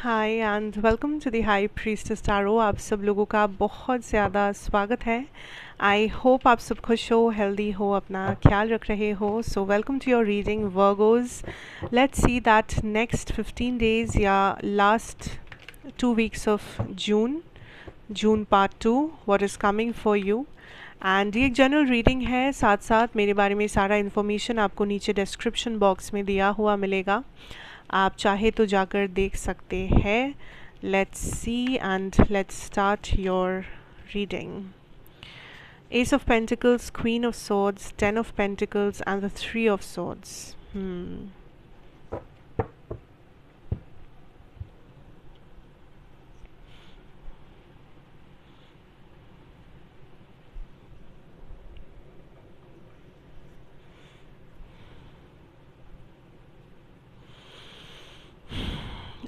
Hi and welcome to the high priestess tarot. आप सब लोगों का बहुत ज़्यादा स्वागत है। आई होप आप सब खुश हो, हेल्दी हो, अपना ख्याल रख रहे हो। So welcome to your reading Virgos. Let's see that next 15 days या last 2 weeks of June part 2 what is coming for you. And ये एक जनरल रीडिंग है, साथ साथ मेरे बारे में सारा इन्फॉर्मेशन आपको नीचे डिस्क्रिप्शन बॉक्स में दिया हुआ मिलेगा, आप चाहे तो जाकर देख सकते हैं। Let's see and let's start your reading. Ace of Pentacles, Queen of Swords, Ten of Pentacles and the Three of Swords.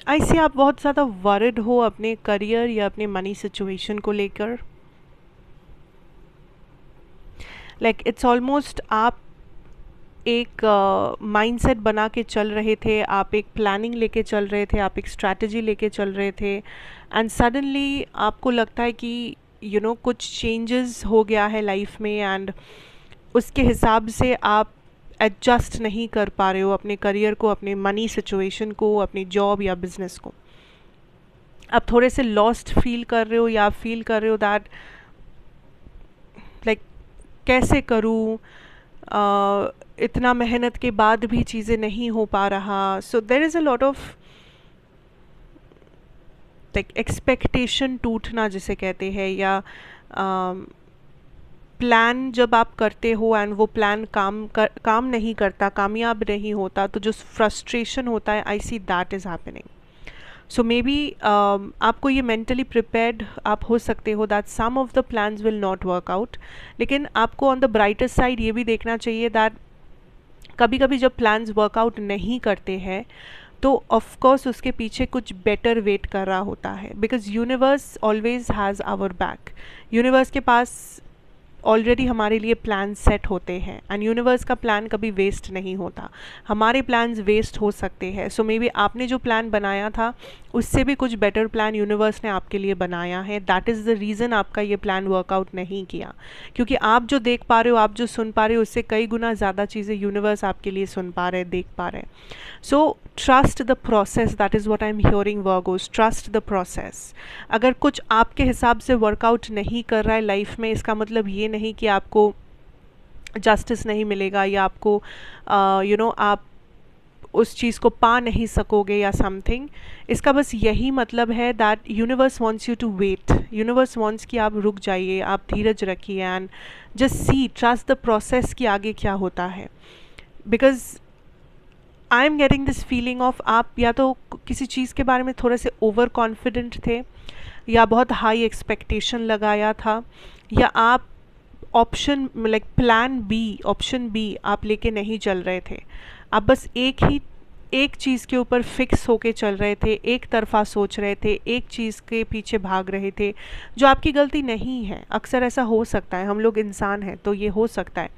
ऐसे आप बहुत ज़्यादा वरिड हो अपने करियर या अपने मनी सिचुएशन को लेकर। लाइक इट्स ऑलमोस्ट आप एक माइंडसेट बना के चल रहे थे, आप एक प्लानिंग लेके चल रहे थे, आप एक स्ट्रैटेजी लेके चल रहे थे, एंड सडनली आपको लगता है कि कुछ चेंजेस हो गया है लाइफ में, एंड उसके हिसाब से आप एडजस्ट नहीं कर पा रहे हो अपने करियर को, अपने मनी सिचुएशन को, अपनी जॉब या बिजनेस को। आप थोड़े से लॉस्ट फील कर रहे हो या आप फील कर रहे हो दैट लाइक कैसे करूँ, इतना मेहनत के बाद भी चीज़ें नहीं हो पा रहा। So there is a lot of like expectation टूटना जिसे कहते हैं, या प्लान जब आप करते हो एंड वो प्लान काम नहीं करता, कामयाब नहीं होता, तो जो फ्रस्ट्रेशन होता है, I see that is happening. So maybe आपको ये मेंटली प्रिपेयर्ड आप हो सकते हो that some of the plans will not work out, लेकिन आपको ऑन द ब्राइटर साइड ये भी देखना चाहिए दैट कभी कभी जब प्लान्स वर्कआउट नहीं करते हैं तो ऑफ कोर्स उसके पीछे कुछ बेटर वेट कर रहा होता है, because universe always has our back. Universe के पास ऑलरेडी हमारे लिए प्लान सेट होते हैं, एंड यूनिवर्स का प्लान कभी वेस्ट नहीं होता। हमारे प्लान्स वेस्ट हो सकते हैं, सो मे बी आपने जो प्लान बनाया था उससे भी कुछ बेटर प्लान यूनिवर्स ने आपके लिए बनाया है। दैट इज़ द रीज़न आपका ये प्लान वर्कआउट नहीं किया, क्योंकि आप जो देख पा रहे हो, आप जो सुन पा रहे हो, उससे कई गुना ज़्यादा चीज़ें यूनिवर्स आपके लिए सुन पा रहे, देख पा रहे। So trust the process, that is what I am hearing Virgo's, trust the process. अगर कुछ आपके हिसाब से वर्कआउट नहीं कर रहा है लाइफ में, इसका मतलब ये नहीं कि आपको जस्टिस नहीं मिलेगा या आपको आप उस चीज़ को पा नहीं सकोगे या समथिंग। इसका बस यही मतलब है that universe wants you to wait, universe wants कि आप रुक जाइए, आप धीरज रखिए, and just see, trust the process कि आगे क्या होता है। Because I am getting this feeling of आप या तो किसी चीज़ के बारे में थोड़े से ओवर कॉन्फिडेंट थे, या बहुत हाई एक्सपेक्टेशन लगाया था, या आप ऑप्शन लाइक ऑप्शन बी आप लेके नहीं चल रहे थे। आप बस एक चीज़ के ऊपर फिक्स होके चल रहे थे, एक तरफा सोच रहे थे, एक चीज़ के पीछे भाग रहे थे, जो आपकी गलती नहीं है। अक्सर ऐसा हो सकता है, हम लोग इंसान हैं तो ये हो सकता है,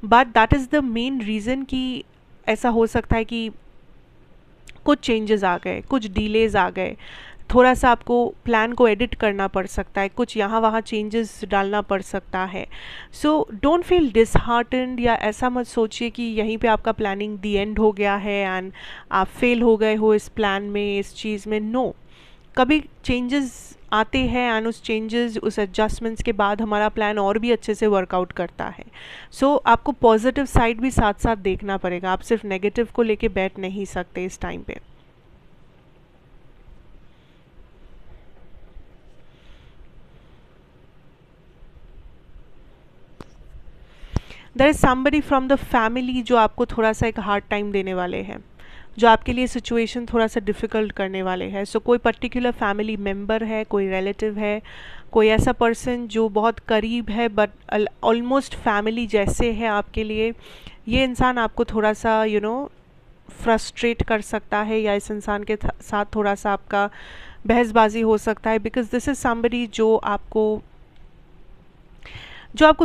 but that is the main reason कि ऐसा हो सकता है कि कुछ चेंजेस आ गए, कुछ डिलेज आ गए, थोड़ा सा आपको प्लान को एडिट करना पड़ सकता है, कुछ यहाँ वहाँ चेंजेस डालना पड़ सकता है। सो डोंट फील डिसहार्टेंड, या ऐसा मत सोचिए कि यहीं पे आपका प्लानिंग दी एंड हो गया है एंड आप फेल हो गए हो इस प्लान में, इस चीज़ में। नो, कभी चेंजेस आते हैं एंड उस चेंजेस, उस एडजस्टमेंट्स के बाद हमारा प्लान और भी अच्छे से वर्कआउट करता है। सो आपको पॉजिटिव साइड भी साथ साथ देखना पड़ेगा, आप सिर्फ नेगेटिव को लेके बैठ नहीं सकते इस टाइम पे। There is somebody from the family जो आपको थोड़ा सा एक हार्ड टाइम देने वाले हैं, जो आपके लिए सिचुएशन थोड़ा सा डिफ़िकल्ट करने वाले हैं। सो कोई पर्टिकुलर फैमिली मेम्बर है, कोई रिलेटिव है, कोई ऐसा पर्सन जो बहुत करीब है बट ऑलमोस्ट फैमिली जैसे है आपके लिए, ये इंसान आपको थोड़ा सा फ्रस्ट्रेट कर सकता है, या इस इंसान के साथ थोड़ा सा आपका बहसबाजी हो सकता है, बिकॉज दिस इज़ समबडी जो आपको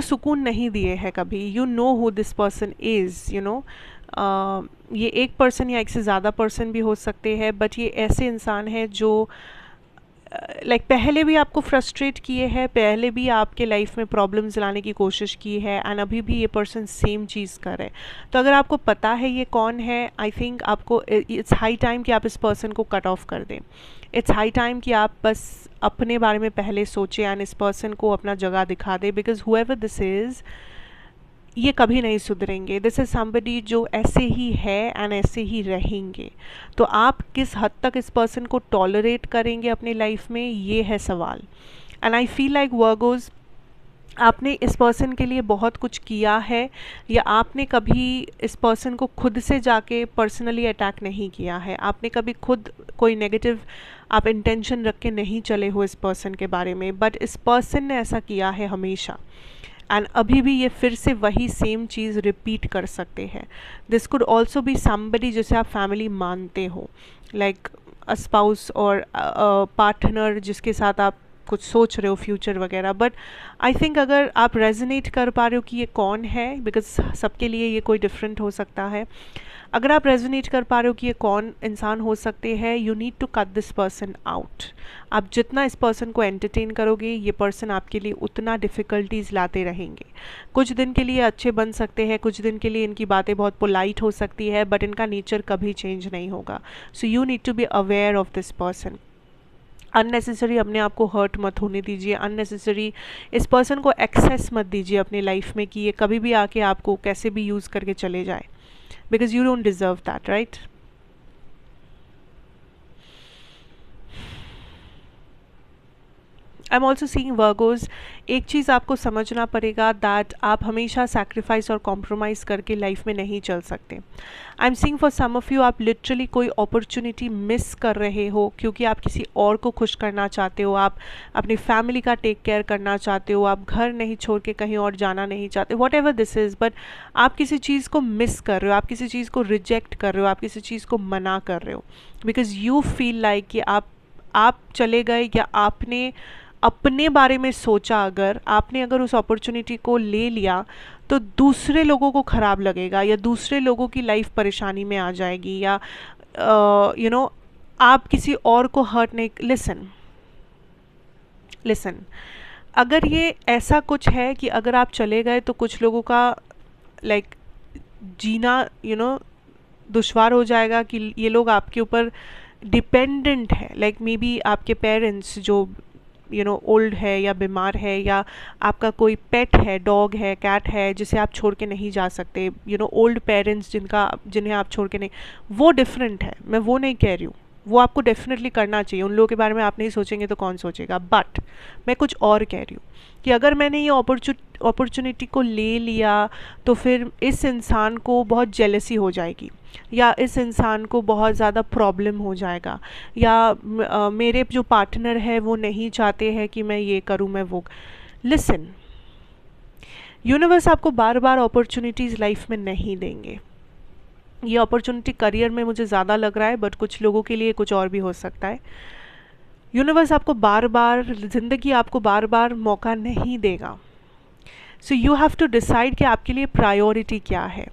सुकून नहीं दिए है कभी। You know who this person is, ये एक पर्सन या एक से ज़्यादा पर्सन भी हो सकते हैं, बट ये ऐसे इंसान हैं जो लाइक पहले भी आपको फ्रस्ट्रेट किए हैं, पहले भी आपके लाइफ में प्रॉब्लम्स लाने की कोशिश की है, एंड अभी भी ये पर्सन सेम चीज़ कर रहे हैं। तो अगर आपको पता है ये कौन है, आई थिंक आपको इट्स हाई टाइम कि आप इस पर्सन को कट ऑफ कर दें। इट्स हाई टाइम कि आप बस अपने बारे में पहले सोचें एंड इस पर्सन को अपना जगह दिखा दें, बिकॉज हुएवर दिस इज़, ये कभी नहीं सुधरेंगे। दिस इज़ समबडी जो ऐसे ही है एंड ऐसे ही रहेंगे। तो आप किस हद तक इस पर्सन को टॉलरेट करेंगे अपनी लाइफ में, ये है सवाल। एंड आई फील लाइक वर्गोज़, आपने इस पर्सन के लिए बहुत कुछ किया है, या आपने कभी इस पर्सन को खुद से जाके पर्सनली अटैक नहीं किया है, आपने कभी खुद कोई नेगेटिव आप इंटेंशन रख के नहीं चले हो इस पर्सन के बारे में, बट इस पर्सन ने ऐसा किया है हमेशा, एंड अभी भी ये फिर से वही सेम चीज़ रिपीट कर सकते हैं। This could also be somebody जिसे आप फैमिली मानते हो, लाइक अ स्पाउस और पार्टनर जिसके साथ आप कुछ सोच रहे हो फ्यूचर वगैरह। बट आई थिंक अगर आप रेजोनेट कर पा रहे हो कि ये कौन है, बिकॉज सबके लिए ये कोई डिफरेंट हो सकता है, अगर आप रेजोनेट कर पा रहे हो कि ये कौन इंसान हो सकते हैं, you need to cut this person out. आप जितना इस पर्सन को एंटरटेन करोगे, ये पर्सन आपके लिए उतना डिफ़िकल्टीज़ लाते रहेंगे। कुछ दिन के लिए अच्छे बन सकते हैं, कुछ दिन के लिए इनकी बातें बहुत पोलाइट हो सकती है, बट इनका नेचर कभी चेंज नहीं होगा। So you need to be aware of this person. Unnecessary अपने आप को हर्ट मत होने दीजिए, अननेसेसरी इस पर्सन को एक्सेस मत दीजिए अपनी लाइफ में कि ये कभी भी आके आपको कैसे भी यूज़ करके चले जाए, because you don't deserve that, right. I am also seeing Virgos, एक चीज़ आपको समझना पड़ेगा दैट आप हमेशा सैक्रिफाइस और कॉम्प्रोमाइज़ करके लाइफ में नहीं चल सकते। I am seeing for some of you, आप लिटरली कोई अपॉर्चुनिटी मिस कर रहे हो क्योंकि आप किसी और को खुश करना चाहते हो, आप अपनी फैमिली का टेक केयर करना चाहते हो, आप घर नहीं छोड़ के कहीं और जाना नहीं चाहते, what ever this is, but आप किसी चीज़ को मिस कर रहे हो, आप किसी चीज़ को रिजेक्ट कर रहे हो, आप किसी चीज़ को मना कर रहे हो, बिकॉज यू फील लाइक कि आप चले गए, या आपने अपने बारे में सोचा, अगर आपने उस अपॉर्चुनिटी को ले लिया तो दूसरे लोगों को ख़राब लगेगा, या दूसरे लोगों की लाइफ परेशानी में आ जाएगी, या यू नो आप किसी और को हर्ट नहीं। लिसन, अगर ये ऐसा कुछ है कि अगर आप चले गए तो कुछ लोगों का लाइक जीना दुश्वार हो जाएगा, कि ये लोग आपके ऊपर डिपेंडेंट है, लाइक मे बी आपके पेरेंट्स जो ओल्ड है या बीमार है, या आपका कोई पेट है, डॉग है, कैट है, जिसे आप छोड़ के नहीं जा सकते, ओल्ड पेरेंट्स जिन्हें आप छोड़ के नहीं, वो डिफरेंट है, मैं वो नहीं कह रही हूँ, वो आपको डेफिनेटली करना चाहिए, उन लोगों के बारे में आप नहीं सोचेंगे तो कौन सोचेगा। बट मैं कुछ और कह रही हूँ कि अगर मैंने ये अपॉर्चुनिटी को ले लिया तो फिर इस इंसान को बहुत जेलसी हो जाएगी, या इस इंसान को बहुत ज़्यादा प्रॉब्लम हो जाएगा, या मेरे जो पार्टनर है वो नहीं चाहते हैं कि मैं ये करूँ, मैं वो। लिसन, यूनिवर्स आपको बार बार अपॉर्चुनिटीज़ लाइफ में नहीं देंगे। ये अपॉर्चुनिटी करियर में मुझे ज़्यादा लग रहा है, बट कुछ लोगों के लिए कुछ और भी हो सकता है। यूनिवर्स आपको बार बार, ज़िंदगी आपको बार बार मौका नहीं देगा। So you have to decide कि आपके लिए प्रायोरिटी क्या है।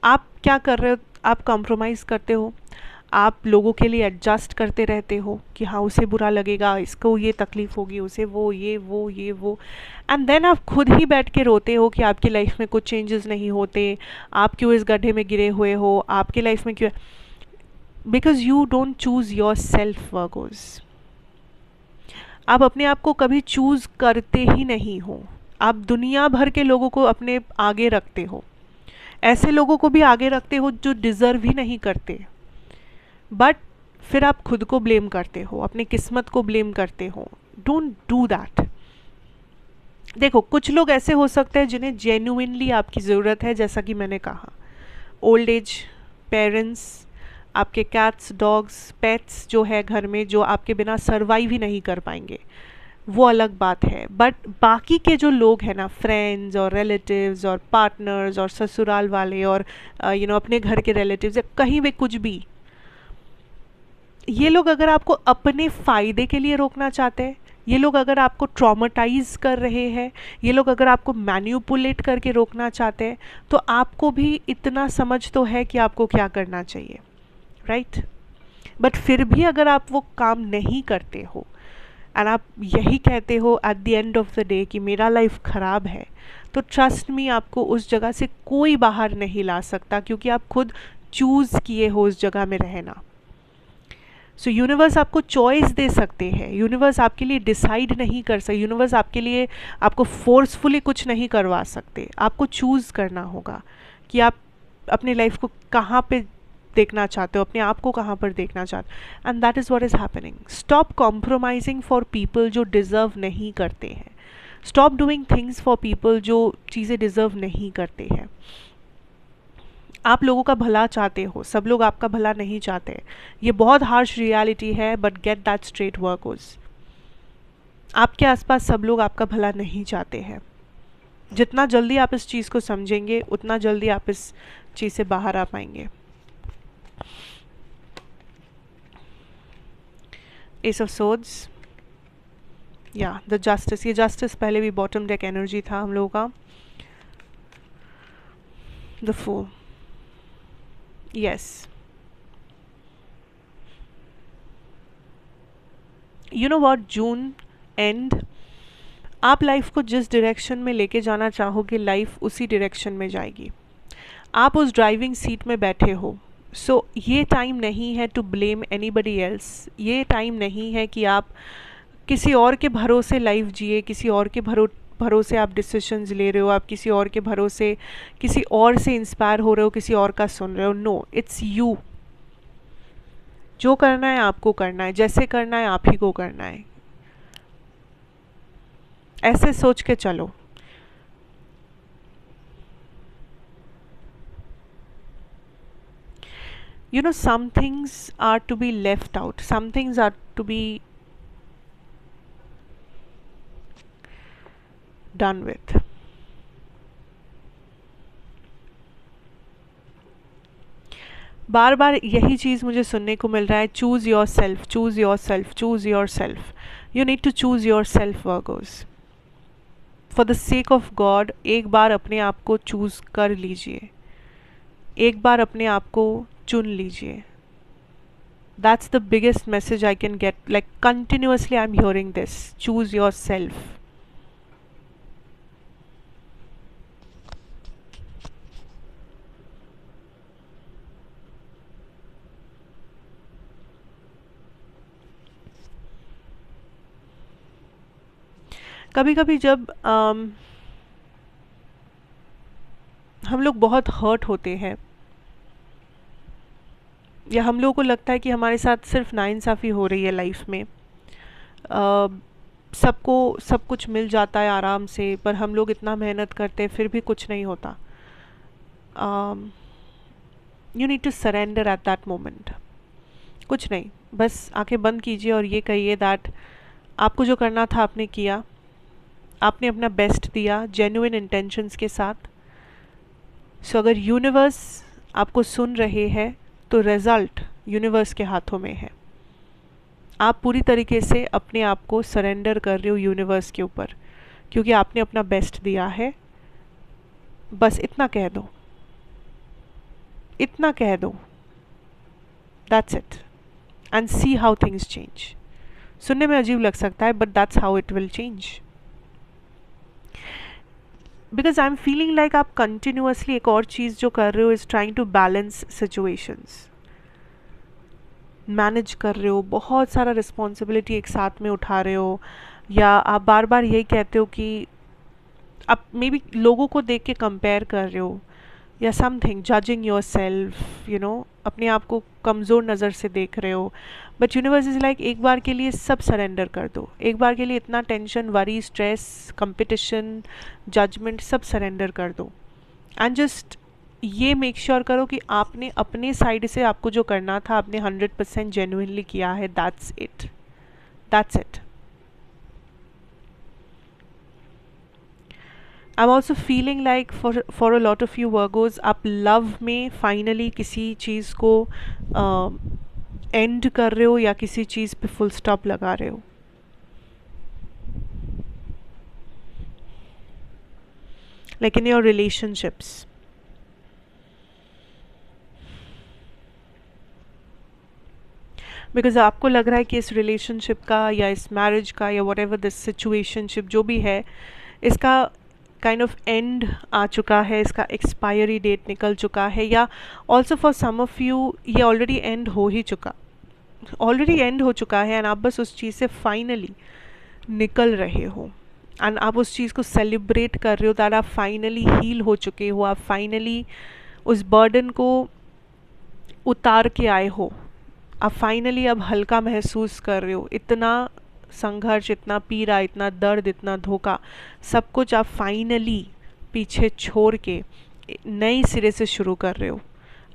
आप क्या कर रहे हो? आप कॉम्प्रोमाइज़ करते हो, आप लोगों के लिए एडजस्ट करते रहते हो कि हाँ उसे बुरा लगेगा, इसको ये तकलीफ़ होगी, उसे वो ये वो, एंड देन आप खुद ही बैठ के रोते हो कि आपकी लाइफ में कुछ चेंजेस नहीं होते, आप क्यों इस गड्ढे में गिरे हुए हो, आपकी लाइफ में क्यों, because you don't choose yourself Virgos. आप अपने आप को कभी चूज़ करते ही नहीं हो, आप दुनिया भर के लोगों को अपने आगे रखते हो, ऐसे लोगों को भी आगे रखते हो जो डिज़र्व ही नहीं करते, बट फिर आप खुद को ब्लेम करते हो, अपनी किस्मत को ब्लेम करते हो। Don't do that. देखो, कुछ लोग ऐसे हो सकते हैं जिन्हें जेन्युइनली आपकी ज़रूरत है, जैसा कि मैंने कहा, ओल्ड एज पेरेंट्स, आपके कैट्स, डॉग्स, पेट्स जो है घर में, जो आपके बिना सर्वाइव ही नहीं कर पाएंगे, वो अलग बात है। बट बाकी के जो लोग हैं ना, फ्रेंड्स और रिलेटिव्स और पार्टनर्स और ससुराल वाले और अपने घर के रिलेटिव्स, या कहीं भी कुछ भी, ये लोग अगर आपको अपने फ़ायदे के लिए रोकना चाहते हैं, ये लोग अगर आपको ट्रॉमेटाइज कर रहे हैं, ये लोग अगर आपको मैन्युपुलेट करके रोकना चाहते हैं, तो आपको भी इतना समझ तो है कि आपको क्या करना चाहिए, राइट? बट फिर भी अगर आप वो काम नहीं करते हो एंड आप यही कहते हो at the end of the day कि मेरा लाइफ ख़राब है, तो ट्रस्ट मी, आपको उस जगह से कोई बाहर नहीं ला सकता, क्योंकि आप खुद चूज़ किए हो उस जगह में रहना। सो यूनिवर्स आपको चॉइस दे सकते हैं, यूनिवर्स आपके लिए डिसाइड नहीं कर सकते, यूनिवर्स आपके लिए आपको फोर्सफुली कुछ नहीं करवा सकते। आपको चूज़ करना होगा कि आप अपनी लाइफ को कहाँ पे देखना चाहते हो, अपने आप को कहाँ पर देखना चाहते हो, and that is what is happening. Stop compromising for people जो डिज़र्व नहीं करते हैं। Stop doing things for people जो चीज़ें डिज़र्व नहीं करते हैं। आप लोगों का भला चाहते हो, सब लोग आपका भला नहीं चाहते। ये बहुत हार्श रियलिटी है, but get that straight workers. आपके आसपास सब लोग आपका भला नहीं चाहते हैं। जितना जल्दी आप इस चीज़ को समझेंगे, उतना जल्दी आप इस चीज़ से बाहर आ पाएंगे। एस ऑफ सोर्ड्स, या द जस्टिस। ये जस्टिस पहले भी बॉटम डेक एनर्जी था हम लोगों का। The fool, yes, you know what, June and आप लाइफ को जिस डायरेक्शन में लेके जाना चाहोगे, लाइफ उसी डायरेक्शन में जाएगी। आप उस ड्राइविंग सीट में बैठे हो। सो ये टाइम नहीं है टू ब्लेम एनीबडी एल्स। ये टाइम नहीं है कि आप किसी और के भरोसे लाइफ जिए, किसी और के भरोसे आप डिसीजंस ले रहे हो, आप किसी और के भरोसे किसी और से इंस्पायर हो रहे हो, किसी और का सुन रहे हो। No, it's you. जो करना है आपको करना है, जैसे करना है आप ही को करना है। ऐसे सोच के चलो। You know, some things are to be left out, some things are to be done with. बार बार यही चीज़ मुझे सुनने को मिल रहा है, choose yourself, choose yourself, choose yourself. You need to choose yourself Virgos. For the sake of God, एक बार अपने आप को चूज़ कर लीजिए, एक बार अपने आप को चुन लीजिए। That's the biggest message I can get. Like continuously I'm hearing this. Choose yourself. कभी कभी जब हम लोग बहुत हर्ट होते हैं, या हम लोगों को लगता है कि हमारे साथ सिर्फ नाइंसाफ़ी हो रही है लाइफ में, सबको सब कुछ मिल जाता है आराम से, पर हम लोग इतना मेहनत करते हैं फिर भी कुछ नहीं होता। You need to surrender at that moment. कुछ नहीं, बस आंखें बंद कीजिए और ये कहिए दैट आपको जो करना था आपने किया, आपने अपना बेस्ट दिया जेन्युइन इंटेंशंस के साथ। सो अगर यूनिवर्स आपको सुन रहे हैं तो रिज़ल्ट यूनिवर्स के हाथों में है। आप पूरी तरीके से अपने आप को सरेंडर कर रहे हो यूनिवर्स के ऊपर, क्योंकि आपने अपना बेस्ट दिया है। बस इतना कह दो, इतना कह दो, that's it, and see how things change. सुनने में अजीब लग सकता है, but that's how it will change. Because I am feeling like आप कंटिन्यूसली एक और चीज़ जो कर रहे हो is trying to balance situations, manage कर रहे हो, बहुत सारा रिस्पॉन्सिबिलिटी एक साथ में उठा रहे हो, या आप बार बार यही कहते हो कि आप मे बी लोगों को देख के कंपेयर कर रहे हो, या something, judging your self, you know, अपने आप को कमज़ोर नज़र से देख रहे हो। बट यूनिवर्स इज़ लाइक एक बार के लिए सब सरेंडर कर दो, एक बार के लिए इतना tension, worry, stress, competition, judgement सब सरेंडर कर दो, एंड जस्ट ये मेक श्योर करो कि आपने अपने साइड से आपको जो करना था आपने 100% जेन्युइनली किया है। That's it, that's it. I am also feeling like for a lot of you Virgos, आप लव में फाइनली किसी चीज़ को एंड कर रहे हो, या किसी चीज़ पे फुल स्टॉप लगा रहे हो। like in your relationships. Because आपको लग रहा है कि इस रिलेशनशिप का या इस मैरिज का या वट एवर दिस सिचुएशनशिप जो भी है, इसका काइंड ऑफ एंड आ चुका है, इसका एक्सपायरी डेट निकल चुका है, या also for some of you ये ऑलरेडी एंड हो चुका है एंड आप बस उस चीज़ से फाइनली निकल रहे हो एंड आप उस चीज़ को सेलिब्रेट कर रहे हो दैट आप फाइनली हील हो चुके हो, आप फाइनली उस बर्डन को उतार के आए हो, आप फाइनली अब हल्का महसूस कर रहे हो। इतना संघर्ष, इतना पीड़ा, इतना दर्द, इतना धोखा, सब कुछ आप फाइनली पीछे छोड़ के नए सिरे से शुरू कर रहे हो,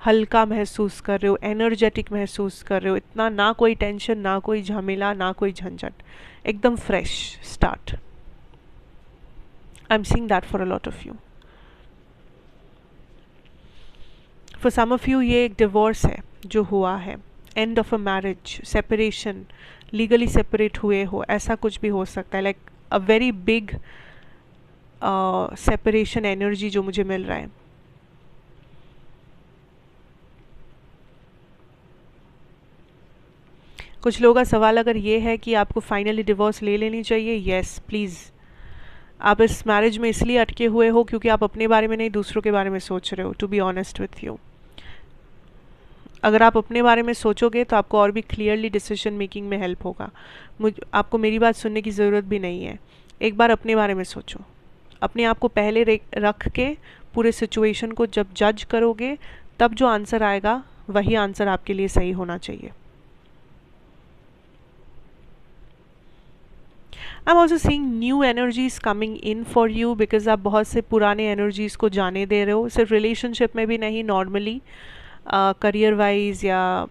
हल्का महसूस कर रहे हो, एनर्जेटिक महसूस कर रहे हो, इतना ना कोई टेंशन, ना कोई झमेला, ना कोई झंझट, एकदम fresh start. I am seeing that for a lot of you. For some of you ये एक डिवोर्स है जो हुआ है, and of a marriage, separation, legally separate हुए हो, ऐसा कुछ भी हो सकता है, like a very big separation energy जो मुझे मिल रहा है। कुछ लोगों का सवाल अगर ये है कि आपको फाइनली डिवोर्स ले लेनी चाहिए, येस प्लीज़। आप इस मैरिज में इसलिए अटके हुए हो क्योंकि आप अपने बारे में नहीं दूसरों के बारे में सोच रहे हो, to be honest with you. अगर आप अपने बारे में सोचोगे तो आपको और भी क्लियरली डिसीजन मेकिंग में हेल्प होगा। आपको मेरी बात सुनने की ज़रूरत भी नहीं है। एक बार अपने बारे में सोचो, अपने आप को पहले रख के पूरे सिचुएशन को जब जज करोगे तब जो आंसर आएगा वही आंसर आपके लिए सही होना चाहिए। I am also seeing new energies coming in for you because आप बहुत से पुराने एनर्जीज़ को जाने दे रहे हो, सिर्फ रिलेशनशिप में भी नहीं, नॉर्मली करियर वाइज या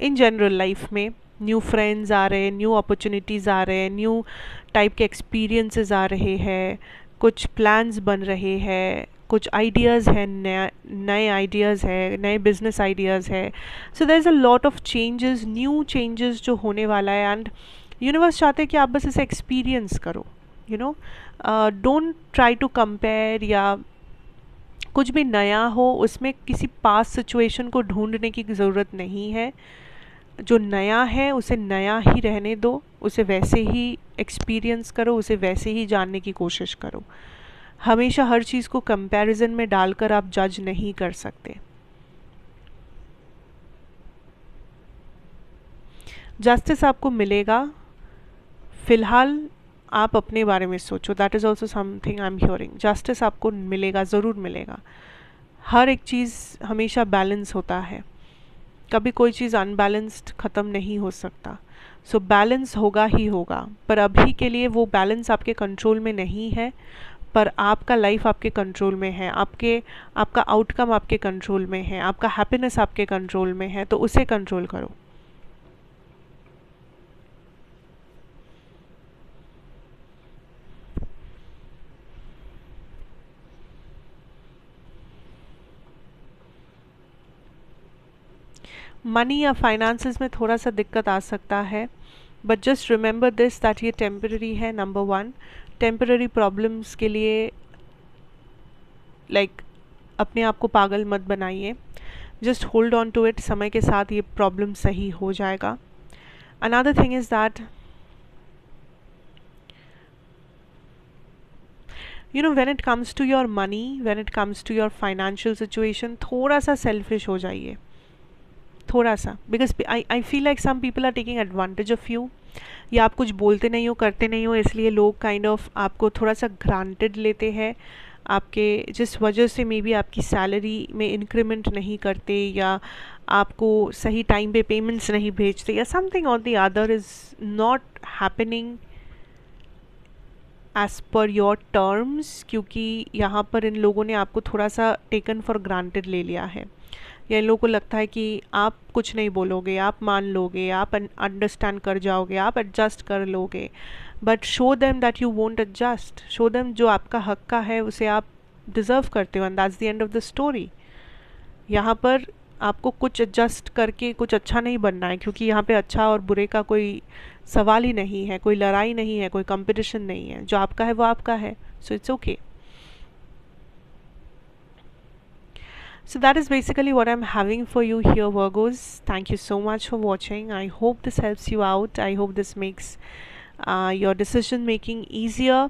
इन जनरल लाइफ में। न्यू फ्रेंड्स आ रहे हैं, न्यू अपॉर्चुनिटीज़ आ रहे हैं, न्यू टाइप के एक्सपीरियंसेस आ रहे हैं, कुछ प्लान्स बन रहे हैं, कुछ आइडियाज़ हैं, नए आइडियाज़ है, नए बिजनेस आइडियाज़ है। So there is a lot of changes, new changes जो होने वाला है एंड यूनिवर्स चाहते हैं कि आप बस इसे एक्सपीरियंस करो। You know, don't try to compare, या कुछ भी नया हो उसमें किसी पास्ट सिचुएशन को ढूंढने की ज़रूरत नहीं है। जो नया है उसे नया ही रहने दो, उसे वैसे ही एक्सपीरियंस करो, उसे वैसे ही जानने की कोशिश करो। हमेशा हर चीज़ को कंपैरिजन में डालकर आप जज नहीं कर सकते। जस्टिस आपको मिलेगा, फ़िलहाल आप अपने बारे में सोचो, that is also something I am hearing. Justice आपको मिलेगा, ज़रूर मिलेगा। हर एक चीज़ हमेशा बैलेंस होता है, कभी कोई चीज़ अनबैलेंस्ड ख़त्म नहीं हो सकता। सो बैलेंस होगा ही होगा, पर अभी के लिए वो बैलेंस आपके कंट्रोल में नहीं है, पर आपका लाइफ आपके कंट्रोल में है, आपका आउटकम आपके कंट्रोल में है, आपका हैप्पीनेस आपके कंट्रोल में है, तो उसे कंट्रोल करो। मनी या फाइनेंसेस में थोड़ा सा दिक्कत आ सकता है, but just remember this that ये टेम्पररी है। नंबर वन, टेम्पररी प्रॉब्लम्स के लिए लाइक अपने आप को पागल मत बनाइए, just hold on to it. समय के साथ ये प्रॉब्लम सही हो जाएगा। Another thing is that you know when it comes to your money, when it comes to your financial situation, थोड़ा सा सेल्फिश हो जाइए, थोड़ा सा, because I feel like some people are taking advantage of you, या आप कुछ बोलते नहीं हो, करते नहीं हो, इसलिए लोग काइंड ऑफ आपको थोड़ा सा ग्रांटेड लेते हैं, आपके जिस वजह से मे बी आपकी सैलरी में इंक्रीमेंट नहीं करते, या आपको सही टाइम पे पेमेंट्स नहीं भेजते, या समथिंग और the other is not happening as per your terms, क्योंकि यहाँ पर इन लोगों ने आपको थोड़ा सा टेकन फॉर ग्रांटेड ले लिया है, या इन लोगों को लगता है कि आप कुछ नहीं बोलोगे, आप मान लोगे, आप अंडरस्टैंड कर जाओगे, आप एडजस्ट कर लोगे। But show them that you won't adjust, show them जो आपका हक का है उसे आप डिज़र्व करते हो, and that's the end of the story. यहाँ पर आपको कुछ एडजस्ट करके कुछ अच्छा नहीं बनना है, क्योंकि यहाँ पे अच्छा और बुरे का कोई सवाल ही नहीं है, कोई लड़ाई नहीं है, कोई कंपटीशन नहीं है। जो आपका है वो आपका है, so it's okay. So that is basically what I'm having for you here, Virgos. Thank you so much for watching. I hope this helps you out. I hope this makes your decision making easier.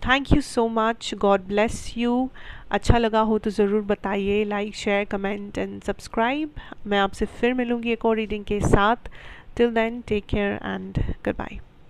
Thank you so much. God bless you. अच्छा लगा हो तो ज़रूर बताइए. Like, share, comment and subscribe. मैं आपसे फिर मिलूँगी एक और रीडिंग के साथ. Till then, take care and good bye.